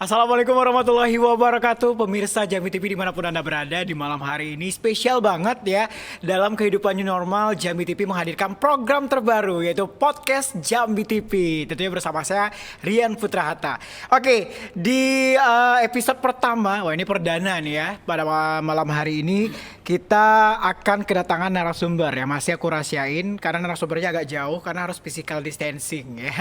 Assalamualaikum warahmatullahi wabarakatuh. Pemirsa Jambi TV dimanapun Anda berada, di malam hari ini spesial banget ya. Dalam kehidupan new normal, Jambi TV menghadirkan program terbaru, yaitu podcast Jambi TV. Tentunya bersama saya Rian Putra Hatta. Oke, di episode pertama, wah ini perdana nih ya. Pada malam hari ini kita akan kedatangan narasumber ya. Masih aku rahasiain karena narasumbernya agak jauh karena harus physical distancing ya.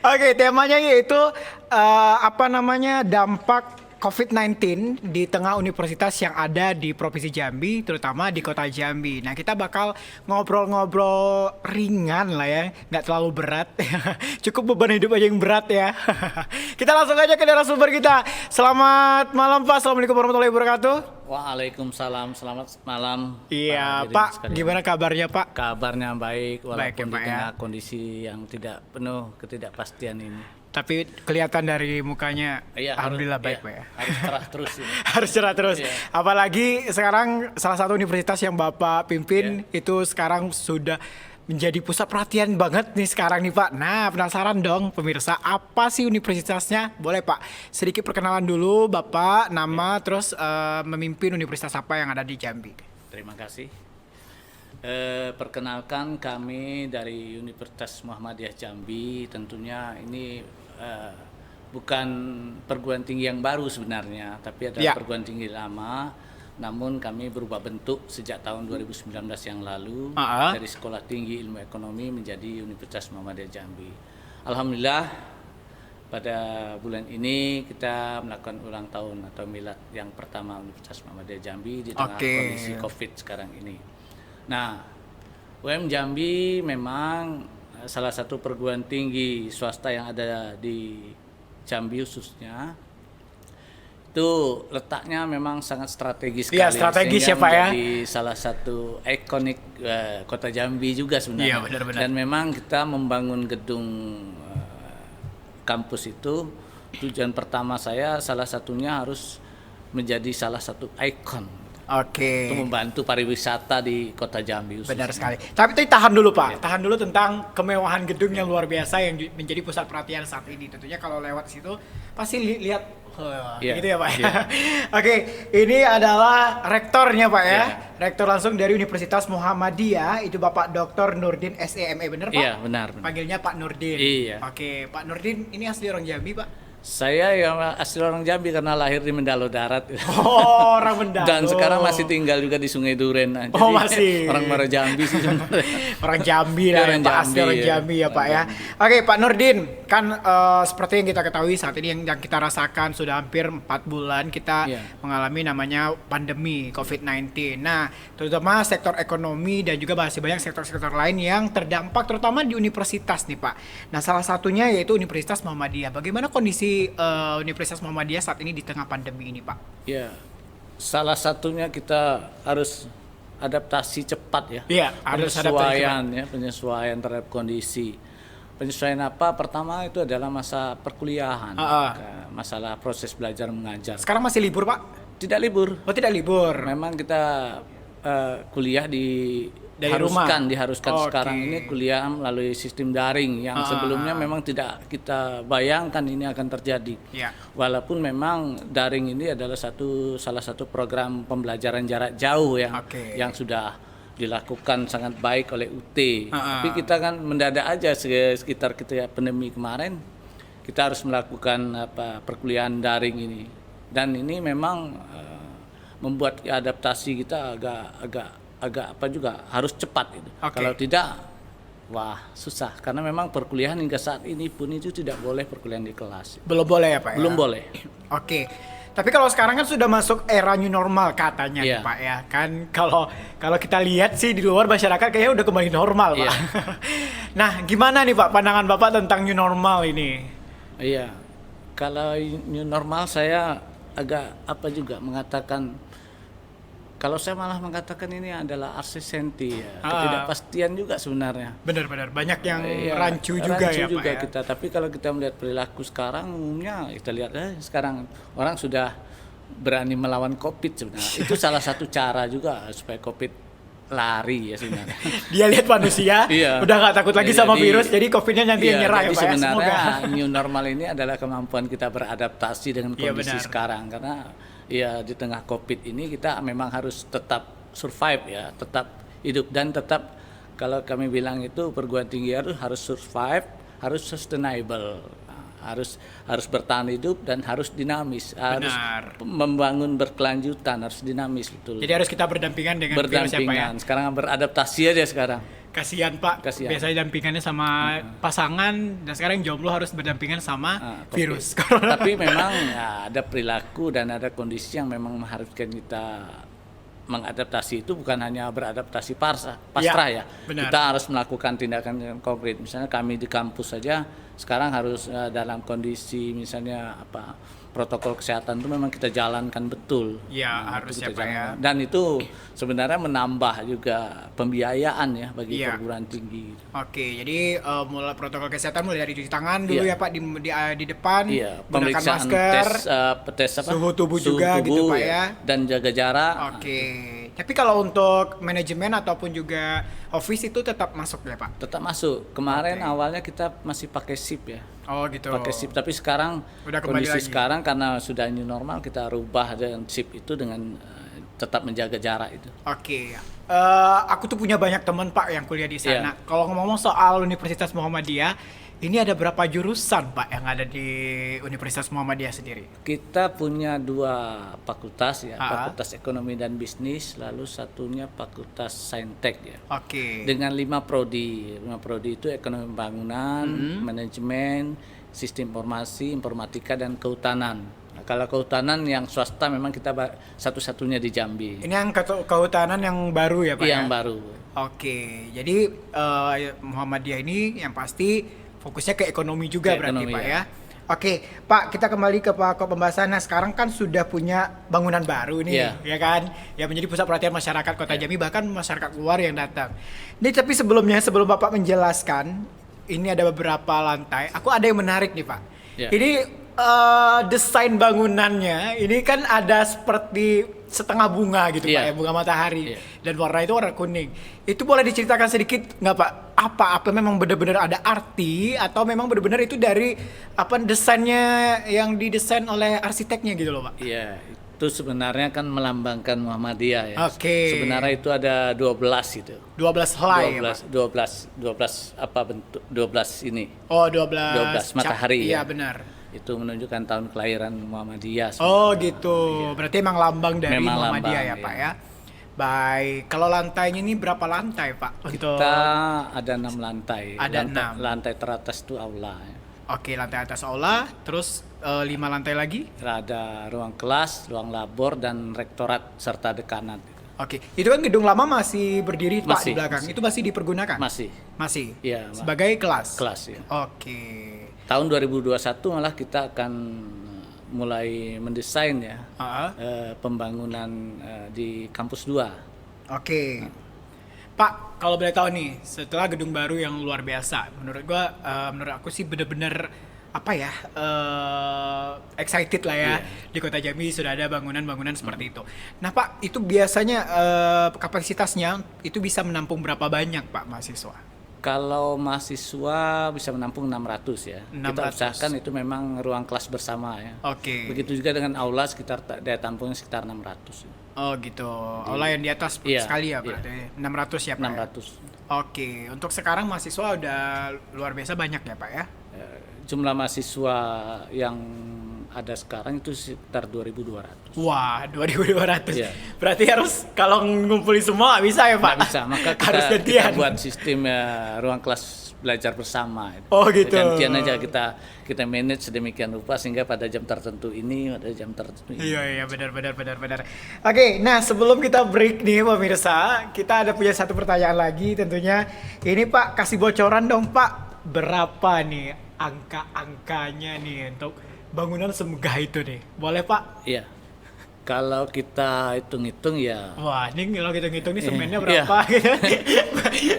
Oke, temanya yaitu dampak COVID-19 di tengah universitas yang ada di Provinsi Jambi, terutama di Kota Jambi. Nah, kita bakal ngobrol-ngobrol ringan lah ya, nggak terlalu berat. Cukup beban hidup aja yang berat ya. Kita langsung aja ke narasumber kita. Selamat malam Pak, Assalamualaikum warahmatullahi wabarakatuh. Waalaikumsalam, selamat malam. Iya Pak, gimana kabarnya Pak? Kabarnya baik, walaupun Baik ya, di Pak, ya. tengah kondisi yang tidak penuh ketidakpastian ini. Tapi kelihatan dari mukanya, Iya, alhamdulillah baik iya, Pak ya. Harus cerah terus ini. Harus cerah terus. Iya. Apalagi sekarang salah satu universitas yang Bapak pimpin itu sekarang sudah menjadi pusat perhatian banget nih sekarang nih Pak. Nah, penasaran dong pemirsa, apa sih universitasnya? Boleh Pak, sedikit perkenalan dulu Bapak, nama, terus memimpin universitas apa yang ada di Jambi. Terima kasih. Perkenalkan, kami dari Universitas Muhammadiyah Jambi. Tentunya ini bukan perguruan tinggi yang baru sebenarnya, tapi adalah perguruan tinggi lama. Namun kami berubah bentuk sejak tahun 2019 yang lalu dari Sekolah Tinggi Ilmu Ekonomi menjadi Universitas Muhammadiyah Jambi. Alhamdulillah pada bulan ini kita melakukan ulang tahun atau milad yang pertama Universitas Muhammadiyah Jambi di tengah kondisi COVID sekarang ini. Nah, UM Jambi memang salah satu perguruan tinggi swasta yang ada di Jambi khususnya. Itu letaknya memang sangat strategis sekali. Iya, strategis ya Pak ya. Menjadi salah satu ikonik kota Jambi juga sebenarnya. Iya, benar-benar. Dan memang kita membangun gedung kampus itu, tujuan pertama saya salah satunya harus menjadi salah satu ikon. Oke. Untuk membantu pariwisata di kota Jambi khususnya. Benar sekali. Tapi tahan dulu Pak, tahan dulu tentang kemewahan gedung yang luar biasa yang menjadi pusat perhatian saat ini. Tentunya kalau lewat situ pasti lihat gitu ya Pak. Oke, ini adalah rektornya Pak ya. Rektor langsung dari Universitas Muhammadiyah, itu Bapak Dr. Nurdin SEME, benar Pak? Iya, benar. Panggilnya Pak Nurdin. Iya. Oke, Pak Nurdin ini asli orang Jambi Pak? Saya yang asli orang Jambi karena lahir di Mendalo Darat. Oh, orang Mendalo. Dan sekarang masih tinggal juga di Sungai Duren. Nah, Oh, jadi masih. Orang Muara Jambi sih sebenarnya. Orang Jambi lah, Orang Pak, asli Jambi, orang ya. Jambi ya Orang Pak ya. Jambi. Oke Pak Nurdin, kan seperti yang kita ketahui saat ini yang kita rasakan sudah hampir 4 bulan kita mengalami namanya pandemi COVID-19. Nah, terutama sektor ekonomi dan juga masih banyak sektor-sektor lain yang terdampak terutama di universitas nih Pak. Nah, salah satunya yaitu Universitas Muhammadiyah. Bagaimana kondisi Universitas Muhammadiyah saat ini di tengah pandemi ini Pak? Ya, salah satunya kita harus adaptasi cepat ya. Iya, harus Penyesuaian terhadap kondisi. Penyesuaian apa? Pertama itu adalah masa perkuliahan, masalah proses belajar mengajar. Sekarang masih libur Pak? Tidak libur. Oh, tidak libur. Memang kita kuliah diharuskan sekarang ini kuliah melalui sistem daring yang sebelumnya memang tidak kita bayangkan ini akan terjadi. Walaupun memang daring ini adalah salah satu program pembelajaran jarak jauh yang sudah dilakukan sangat baik oleh UT. Tapi kita kan mendadak aja sekitar kita pandemi kemarin kita harus melakukan perkuliahan daring ini. Dan ini memang membuat adaptasi kita agak juga harus cepat itu. Kalau tidak, wah susah karena memang perkuliahan hingga saat ini pun itu tidak boleh perkuliahan di kelas. Belum boleh ya Pak? Belum boleh. Oke. Tapi kalau sekarang kan sudah masuk era new normal katanya nih Pak ya. Kan kalau kita lihat sih di luar masyarakat kayaknya udah kembali normal Pak. Nah, gimana nih Pak pandangan Bapak tentang new normal ini? Iya. Kalau new normal saya agak mengatakan, kalau saya malah mengatakan ini adalah absensi ya, ketidakpastian juga sebenarnya. Benar-benar banyak yang rancu juga ya Pak ya. Kita, tapi kalau kita melihat perilaku sekarang umumnya kita lihat sekarang orang sudah berani melawan COVID sebenarnya. Itu salah satu cara juga supaya COVID lari ya sebenarnya. Dia lihat manusia, Iya. udah nggak takut lagi sama Jadi- virus, jadi COVID-nya nanti yang Iya, nyerah ya jadi Pak ya. sebenarnya Semoga. new normal ini adalah kemampuan kita beradaptasi dengan Iya, kondisi benar. sekarang, karena ya di tengah COVID ini kita memang harus tetap survive ya, tetap hidup dan tetap kalau kami bilang itu perguruan tinggi harus survive, harus sustainable. Harus bertahan hidup dan harus dinamis, harus Benar. membangun berkelanjutan, harus dinamis betul. Jadi harus kita berdampingan dengan virus ya Pak ya. Berdampingan. Sekarang beradaptasi aja sekarang. Kasihan Pak, Kasihan. biasanya dampingannya sama pasangan dan sekarang jomblo harus berdampingan sama COVID. virus corona. Tapi memang ya, ada perilaku dan ada kondisi yang memang mengharuskan kita mengadaptasi. Itu bukan hanya beradaptasi pasrah ya. benar. Kita harus melakukan tindakan yang konkret. Misalnya kami di kampus saja sekarang harus dalam kondisi misalnya protokol kesehatan itu memang kita jalankan betul. Ya, harus itu ya, kita Pak, ya. jalankan. Dan itu sebenarnya menambah juga pembiayaan ya bagi Iya. perguruan tinggi. Oke, jadi mulai protokol kesehatan mulai dari cuci tangan dulu Iya. ya Pak di depan, Iya, gunakan pemeriksaan masker, tes suhu tubuh juga gitu, Pak, ya. dan jaga jarak. Oke. Tapi kalau untuk manajemen ataupun juga office itu tetap masuk ya Pak? Tetap masuk. Kemarin Oke. awalnya kita masih pakai SIP ya. Oh gitu. Pakai SIP, tapi sekarang Udah kembali kondisi lagi. sekarang karena sudah new normal kita rubah dengan SIP itu dengan tetap menjaga jarak itu. Oke. Aku tuh punya banyak teman Pak yang kuliah di sana. Iya. Kalau ngomong soal Universitas Muhammadiyah, ini ada berapa jurusan Pak yang ada di Universitas Muhammadiyah sendiri? Kita punya 2 fakultas ya, Ah. Fakultas Ekonomi dan Bisnis, lalu satunya Fakultas Saintek ya. Oke. Dengan 5 prodi. 5 prodi itu ekonomi pembangunan, manajemen, sistem informasi, informatika dan kehutanan. Nah, kalau kehutanan yang swasta memang kita satu-satunya di Jambi. Ini yang kehutanan yang baru ya Pak? Yang ya? baru. Oke. Jadi Muhammadiyah ini yang pasti fokusnya ke ekonomi juga Ke berarti ekonomi, Pak ya. ya. Oke, Pak, kita kembali ke pembahasan. Nah, sekarang kan sudah punya bangunan baru nih, Iya. ya kan? Ya menjadi pusat perhatian masyarakat Kota Jambi, bahkan masyarakat luar yang datang. Nih, tapi sebelum Bapak menjelaskan, ini ada beberapa lantai. Aku ada yang menarik nih, Pak. Iya. Ini desain bangunannya, ini kan ada seperti setengah bunga gitu Pak Iya. ya, bunga matahari. Iya. Dan warna itu warna kuning. Itu boleh diceritakan sedikit nggak Pak? Apa memang benar-benar ada arti atau memang benar-benar itu dari desainnya yang didesain oleh arsiteknya gitu loh Pak? Iya, itu sebenarnya kan melambangkan Muhammadiyah ya. Oke. Sebenarnya itu ada 12 itu. 12 helai ya Pak? 12 apa bentuk 12 ini. Oh 12. 12 matahari Iya ya. benar. Itu menunjukkan tahun kelahiran Muhammadiyah. Oh sebenarnya. gitu. Berarti emang lambang dari Memang Muhammadiyah ya lambang, Pak iya. ya? Baik. Kalau lantainya ini berapa lantai Pak? Untuk... Kita ada 6 lantai. Ada lantai, 6. lantai teratas itu aula. Ya. Oke, lantai atas aula, terus 5 lantai lagi? Ada ruang kelas, ruang labor, dan rektorat serta dekanat. Oke, itu kan gedung lama masih berdiri Pak di Masih, belakang. masih. Itu masih dipergunakan? Masih Masih. Iya, Sebagai kelas. kelas ya. Oke. Tahun 2021 malah kita akan mulai mendesain ya Ah, pembangunan di kampus 2. Oke. Pak, kalau boleh tahu nih, setelah gedung baru yang luar biasa, menurut aku sih bener-bener excited lah ya. Iya. Di Kota Jambi sudah ada bangunan-bangunan seperti itu. Nah Pak, itu biasanya kapasitasnya itu bisa menampung berapa banyak Pak mahasiswa? Kalau mahasiswa bisa menampung 600 ya. Kita 600. usahakan itu memang ruang kelas bersama ya. Oke. Begitu juga dengan aula sekitar daya tampungnya sekitar 600. Ya. Oh gitu. Aula yang di atas Iya, sekali ya iya. berarti. 600 ya Pak? ya? 600. Oke. Untuk sekarang mahasiswa udah luar biasa banyak ya Pak ya? Jumlah mahasiswa yang ada sekarang itu sekitar 2.200. Wah, 2.200. Iya. Berarti harus kalau ngumpulin semua nggak bisa ya Pak? Nggak bisa, maka harus kita gantian. buat sistem ruang kelas belajar bersama. Oh, gitu. Gantian aja kita manage sedemikian rupa sehingga pada jam tertentu ini, pada jam tertentu ini. Iya benar. Oke, nah sebelum kita break nih pemirsa, kita ada punya satu pertanyaan lagi tentunya. Ini Pak kasih bocoran dong Pak, berapa nih angka-angkanya nih untuk bangunan semegah itu nih? Boleh Pak? Iya. Kalau kita hitung-hitung ya, Wah, ini kalau kita ngitung nih semennya Iya. berapa gitu.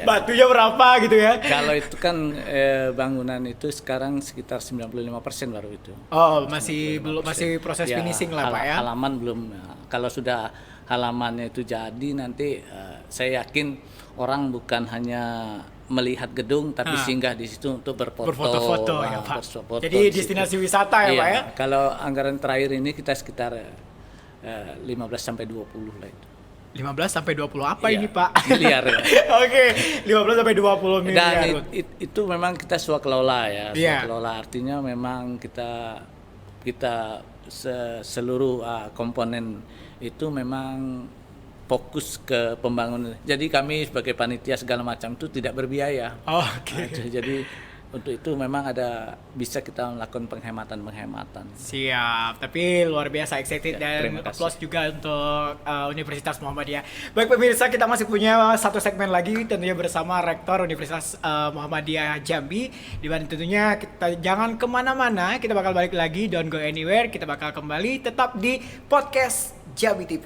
Batunya berapa gitu ya. kalau itu kan bangunan itu sekarang sekitar 95% baru itu. Oh, masih proses Ya, finishing lah Pak ya. Halaman belum. Kalau sudah halamannya itu jadi nanti saya yakin orang bukan hanya melihat gedung tapi singgah di situ untuk berfoto-foto ya Pak. berfoto Jadi di destinasi situ. wisata ya Iya, Pak ya. Kalau anggaran terakhir ini kita sekitar 15 sampai 20 lah itu. 15 sampai 20 apa Iya, ini Pak? miliar ya. Oke, 15 sampai 20 miliar. Dan itu memang kita swakelola ya, Iya. swakelola artinya memang kita seluruh komponen itu memang fokus ke pembangunan. Jadi kami sebagai panitia segala macam itu tidak berbiaya. Oh, oke. Jadi untuk itu memang bisa kita melakukan penghematan. Siap, tapi luar biasa excited Ya, dan terima kasih. applause juga untuk Universitas Muhammadiyah. Baik pemirsa, kita masih punya satu segmen lagi tentunya bersama Rektor Universitas Muhammadiyah Jambi. Di mana tentunya kita jangan kemana-mana, kita bakal balik lagi, don't go anywhere. Kita bakal kembali tetap di podcast Jambi TV.